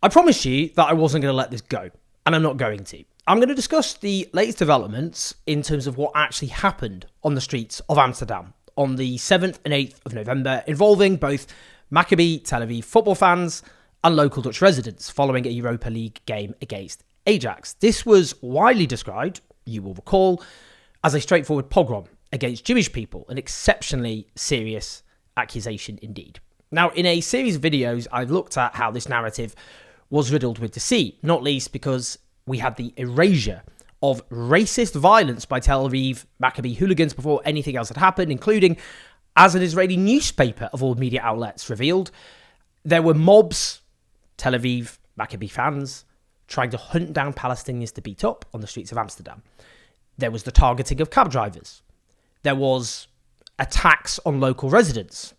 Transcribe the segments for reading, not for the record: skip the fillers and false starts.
I promised you that I wasn't going to let this go, and I'm not going to. I'm going to discuss the latest developments in terms of what actually happened on the streets of Amsterdam on the 7th and 8th of November, involving both Maccabi Tel Aviv football fans and local Dutch residents following a Europa League game against Ajax. This was widely described, you will recall, as a straightforward pogrom against Jewish people, an exceptionally serious accusation indeed. Now, in a series of videos, I've looked at how this narrative was riddled with deceit, not least because we had the erasure of racist violence by Tel Aviv Maccabi hooligans before anything else had happened, including, as an Israeli newspaper of all media outlets revealed, there were mobs, Tel Aviv Maccabi fans, trying to hunt down Palestinians to beat up on the streets of Amsterdam. There was the targeting of cab drivers. There was attacks on local residents.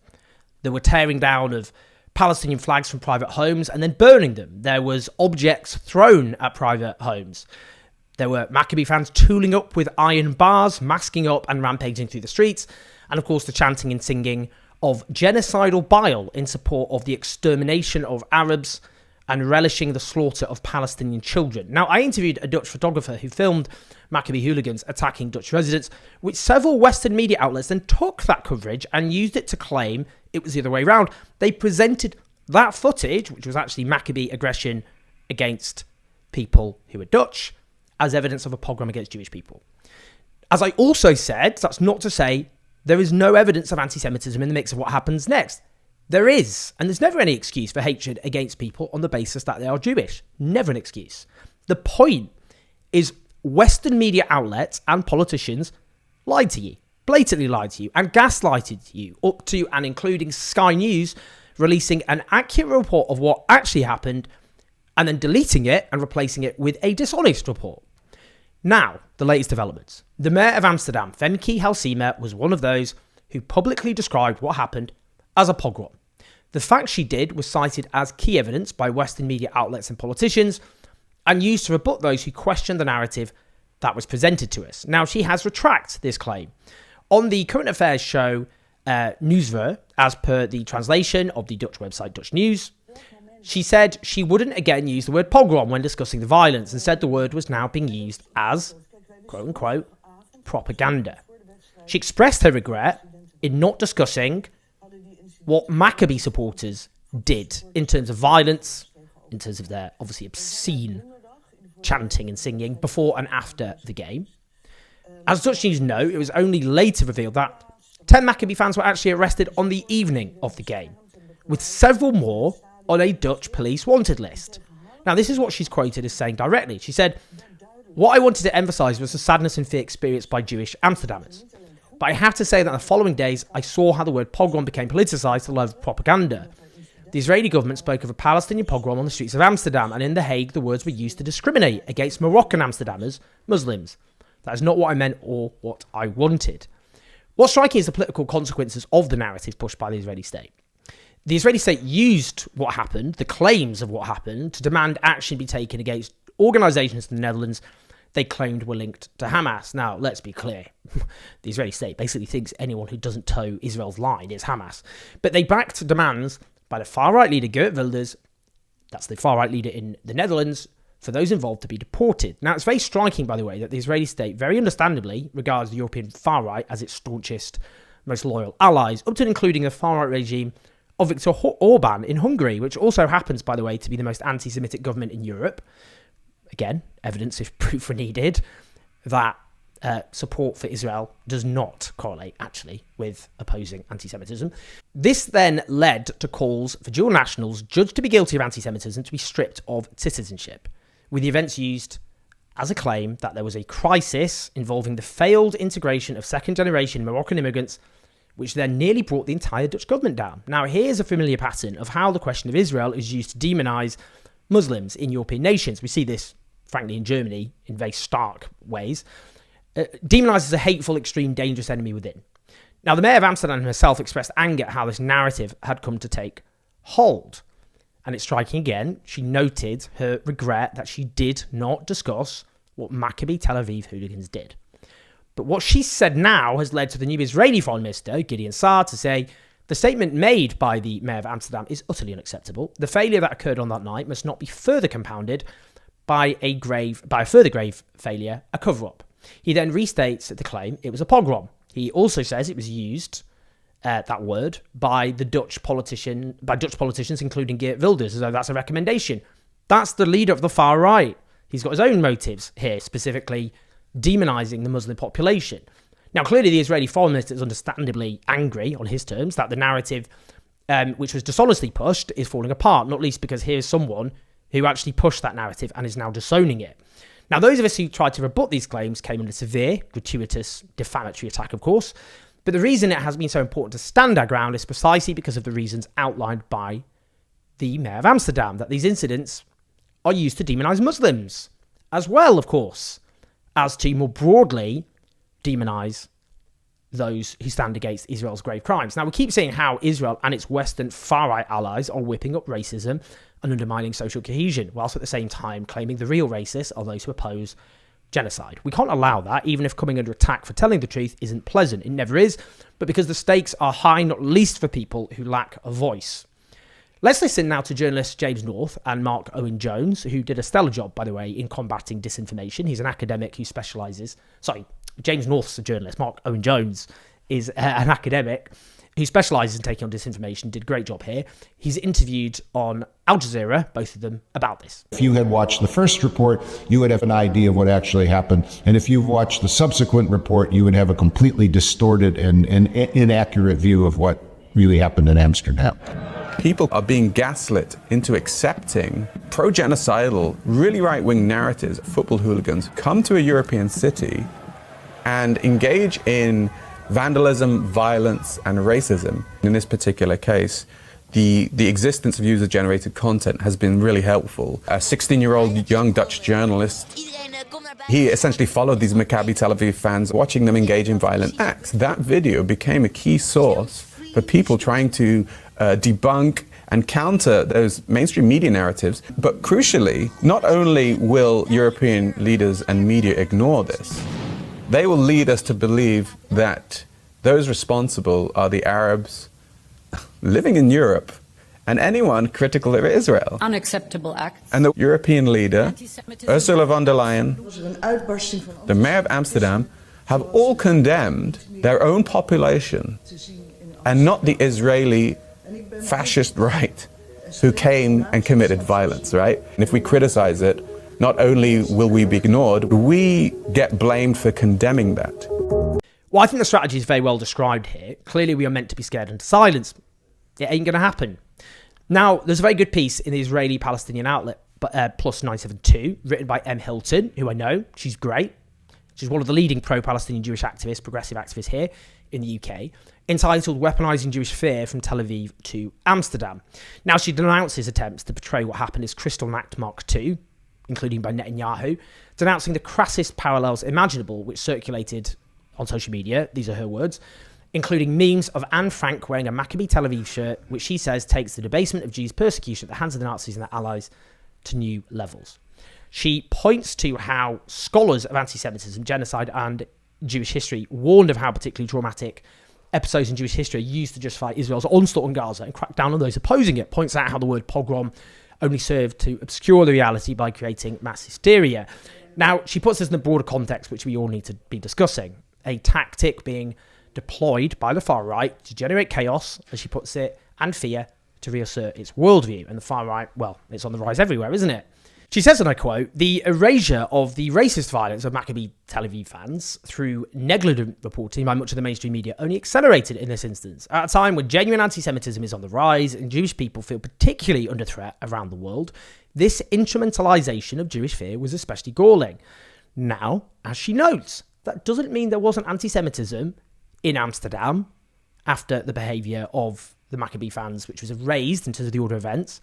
There were tearing down of Palestinian flags from private homes and then burning them. There was objects thrown at private homes. There were Maccabi fans tooling up with iron bars, masking up and rampaging through the streets. And of course, the chanting and singing of genocidal bile in support of the extermination of Arabs and relishing the slaughter of Palestinian children. Now, I interviewed a Dutch photographer who filmed Maccabi hooligans attacking Dutch residents, which several Western media outlets then took that coverage and used it to claim it was the other way around. They presented that footage, which was actually Maccabi aggression against people who were Dutch, as evidence of a pogrom against Jewish people. As I also said, that's not to say there is no evidence of anti-Semitism in the mix of what happens next. There is, and there's never any excuse for hatred against people on the basis that they are Jewish. Never an excuse. The point is Western media outlets and politicians lied to you, blatantly lied to you, and gaslighted you, up to and including Sky News releasing an accurate report of what actually happened and then deleting it and replacing it with a dishonest report. Now, the latest developments. The mayor of Amsterdam, Femke Halsema, was one of those who publicly described what happened as a pogrom. The fact she did was cited as key evidence by Western media outlets and politicians and used to rebut those who questioned the narrative that was presented to us. Now, she has retracted this claim. On the current affairs show Nieuwsver, as per the translation of the Dutch website Dutch News, she said she wouldn't again use the word pogrom when discussing the violence and said the word was now being used as, quote-unquote, propaganda. She expressed her regret in not discussing what Maccabi supporters did in terms of violence, in terms of their obviously obscene chanting and singing before and after the game. As Dutch News know, it was only later revealed that 10 Maccabi fans were actually arrested on the evening of the game, with several more on a Dutch police wanted list. Now, this is what she's quoted as saying directly. She said, "What I wanted to emphasise was the sadness and fear experienced by Jewish Amsterdammers. But I have to say that in the following days, I saw how the word pogrom became politicised to love propaganda. The Israeli government spoke of a Palestinian pogrom on the streets of Amsterdam, and in The Hague, the words were used to discriminate against Moroccan Amsterdammers, Muslims. That is not what I meant or what I wanted." What's striking is the political consequences of the narrative pushed by the Israeli state. The Israeli state used what happened, the claims of what happened, to demand action be taken against organisations in the Netherlands they claimed were linked to Hamas. Now, let's be clear. The Israeli state basically thinks anyone who doesn't toe Israel's line is Hamas. But they backed demands by the far-right leader Geert Wilders, that's the far-right leader in the Netherlands, for those involved to be deported. Now, it's very striking, by the way, that the Israeli state very understandably regards the European far-right as its staunchest, most loyal allies, up to including the far-right regime of Viktor Orban in Hungary, which also happens, by the way, to be the most anti-Semitic government in Europe. Again, evidence if proof were needed that support for Israel does not correlate, actually, with opposing anti-Semitism. This then led to calls for dual nationals judged to be guilty of anti-Semitism to be stripped of citizenship, with the events used as a claim that there was a crisis involving the failed integration of second-generation Moroccan immigrants, which then nearly brought the entire Dutch government down. Now, here's a familiar pattern of how the question of Israel is used to demonise Muslims in European nations. We see this, frankly, in Germany in very stark ways. Demonised as a hateful, extreme, dangerous enemy within. Now, the mayor of Amsterdam herself expressed anger at how this narrative had come to take hold. And it's striking again, she noted her regret that she did not discuss what Maccabi Tel Aviv hooligans did. But what she said now has led to the new Israeli Foreign Minister, Gideon Saar, to say The statement made by the mayor of Amsterdam is utterly unacceptable. The failure that occurred on that night must not be further compounded by a further grave failure, a cover-up. He then restates the claim it was a pogrom. He also says it was used, that word, by Dutch politicians, including Geert Wilders, as though that's a recommendation. That's the leader of the far right. He's got his own motives here, specifically demonising the Muslim population. Now, clearly, the Israeli foreign minister is understandably angry, on his terms, that the narrative, which was dishonestly pushed, is falling apart, not least because here's someone who actually pushed that narrative and is now disowning it. Now, those of us who tried to rebut these claims came under severe, gratuitous, defamatory attack, of course, but the reason it has been so important to stand our ground is precisely because of the reasons outlined by the mayor of Amsterdam, that these incidents are used to demonise Muslims, as well, of course, as to more broadly demonise those who stand against Israel's grave crimes. Now, we keep seeing how Israel and its Western far-right allies are whipping up racism and undermining social cohesion, whilst at the same time claiming the real racists are those who oppose genocide. We can't allow that, even if coming under attack for telling the truth isn't pleasant. It never is, but because the stakes are high, not least for people who lack a voice. Let's listen now to journalists James North and Mark Owen Jones, who did a stellar job, by the way, in combating disinformation. He's an academic who specialises... James North's a journalist. Mark Owen Jones is an academic who specialises in taking on disinformation, did a great job here. He's interviewed on Al Jazeera, both of them, about this. If you had watched the first report, you would have an idea of what actually happened. And if you watched the subsequent report, you would have a completely distorted and inaccurate view of what really happened in Amsterdam. People are being gaslit into accepting pro-genocidal, really right-wing narratives. Football hooligans come to a European city and engage in vandalism, violence, and racism. In this particular case, the existence of user-generated content has been really helpful. A 16-year-old young Dutch journalist, he essentially followed these Maccabi Tel Aviv fans, watching them engage in violent acts. That video became a key source for people trying to debunk and counter those mainstream media narratives. But crucially, not only will European leaders and media ignore this, they will lead us to believe that those responsible are the Arabs living in Europe and anyone critical of Israel. Unacceptable act. And the European leader, Ursula von der Leyen, the mayor of Amsterdam, have all condemned their own population and not the Israeli fascist right who came and committed violence, right? And if we criticize it, not only will we be ignored, we get blamed for condemning that. Well, I think the strategy is very well described here. Clearly, we are meant to be scared into silence. It ain't going to happen. Now, there's a very good piece in the Israeli-Palestinian outlet, Plus 972, written by M. Hilton, who I know. She's great. She's one of the leading pro-Palestinian Jewish activists, progressive activists here in the UK, entitled Weaponising Jewish Fear from Tel Aviv to Amsterdam. Now, she denounces attempts to portray what happened as Kristallnacht Mark II, including by Netanyahu, denouncing the crassest parallels imaginable which circulated on social media, these are her words, including memes of Anne Frank wearing a Maccabi Tel Aviv shirt, which she says takes the debasement of Jews' persecution at the hands of the Nazis and their allies to new levels. She points to how scholars of anti-Semitism, genocide and Jewish history warned of how particularly traumatic episodes in Jewish history are used to justify Israel's onslaught on Gaza and crack down on those opposing it, points out how the word pogrom only served to obscure the reality by creating mass hysteria. Now, she puts this in the broader context, which we all need to be discussing, a tactic being deployed by the far right to generate chaos, as she puts it, and fear to reassert its worldview. And the far right, well, it's on the rise everywhere, isn't it? She says, and I quote, "The erasure of the racist violence of Maccabi Tel Aviv fans through negligent reporting by much of the mainstream media only accelerated in this instance. At a time when genuine anti-Semitism is on the rise and Jewish people feel particularly under threat around the world, this instrumentalization of Jewish fear was especially galling." Now, as she notes, that doesn't mean there wasn't anti-Semitism in Amsterdam after the behaviour of the Maccabi fans, which was erased in terms of the order of events.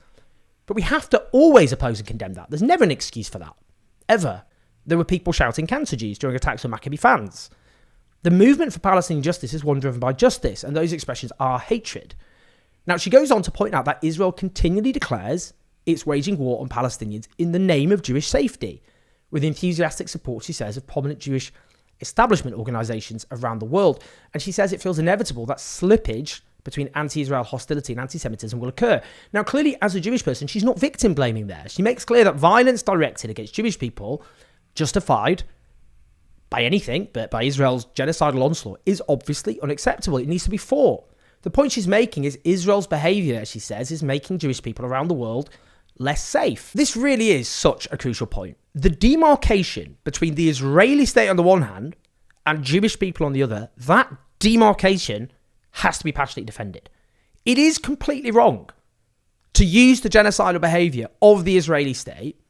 But we have to always oppose and condemn that. There's never an excuse for that. Ever. There were people shouting cancer Jews during attacks on Maccabi fans. The movement for Palestinian justice is one driven by justice, and those expressions are hatred. Now, she goes on to point out that Israel continually declares it's waging war on Palestinians in the name of Jewish safety, with enthusiastic support, she says, of prominent Jewish establishment organisations around the world. And she says it feels inevitable that slippage between anti-Israel hostility and anti-Semitism will occur. Now, clearly, as a Jewish person, she's not victim blaming there. She makes clear that violence directed against Jewish people, justified by anything, but by Israel's genocidal onslaught, is obviously unacceptable. It needs to be fought. The point she's making is Israel's behaviour, as she says, is making Jewish people around the world less safe. This really is such a crucial point. The demarcation between the Israeli state on the one hand and Jewish people on the other, that demarcation has to be passionately defended. It is completely wrong to use the genocidal behaviour of the Israeli state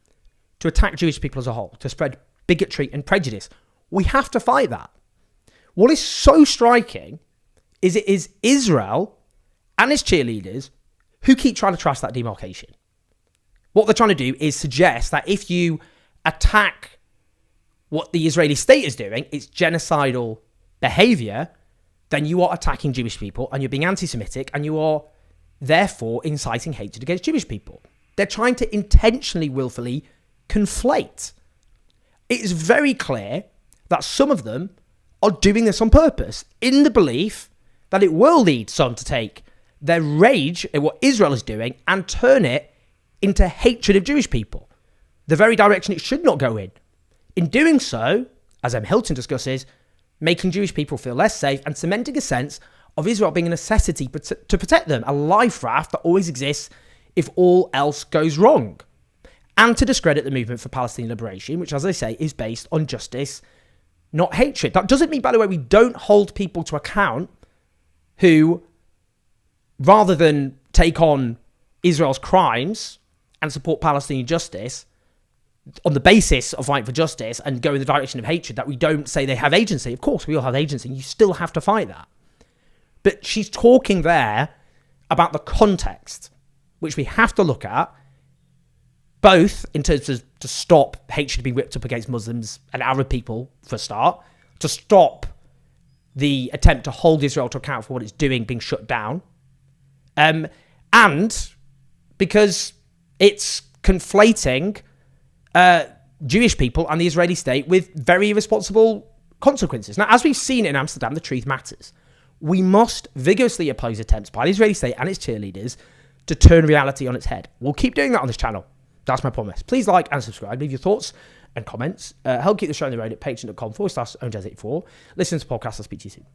to attack Jewish people as a whole, to spread bigotry and prejudice. We have to fight that. What is so striking is it is Israel and its cheerleaders who keep trying to trash that demarcation. What they're trying to do is suggest that if you attack what the Israeli state is doing, its genocidal behaviour, then you are attacking Jewish people and you're being anti-Semitic and you are therefore inciting hatred against Jewish people. They're trying to intentionally, willfully conflate. It is very clear that some of them are doing this on purpose in the belief that it will lead some to take their rage at what Israel is doing and turn it into hatred of Jewish people, the very direction it should not go in. In doing so, as Hilton discusses, making Jewish people feel less safe and cementing a sense of Israel being a necessity to protect them, a life raft that always exists if all else goes wrong, and to discredit the movement for Palestinian liberation, which, as I say, is based on justice, not hatred. That doesn't mean, by the way, we don't hold people to account who, rather than take on Israel's crimes and support Palestinian justice on the basis of fighting for justice and go in the direction of hatred, that we don't say they have agency. Of course, we all have agency. You still have to fight that. But she's talking there about the context, which we have to look at, both in terms of to stop hatred being whipped up against Muslims and Arab people, for a start, to stop the attempt to hold Israel to account for what it's doing being shut down, and because it's conflating Jewish people and the Israeli state with very irresponsible consequences. Now, as we've seen in Amsterdam, the truth matters. We must vigorously oppose attempts by the Israeli state and its cheerleaders to turn reality on its head. We'll keep doing that on this channel. That's my promise. Please like and subscribe. Leave your thoughts and comments. Help keep the show on the road at patreon.com/ownjazz84. Listen to podcasts. I'll speak to you soon.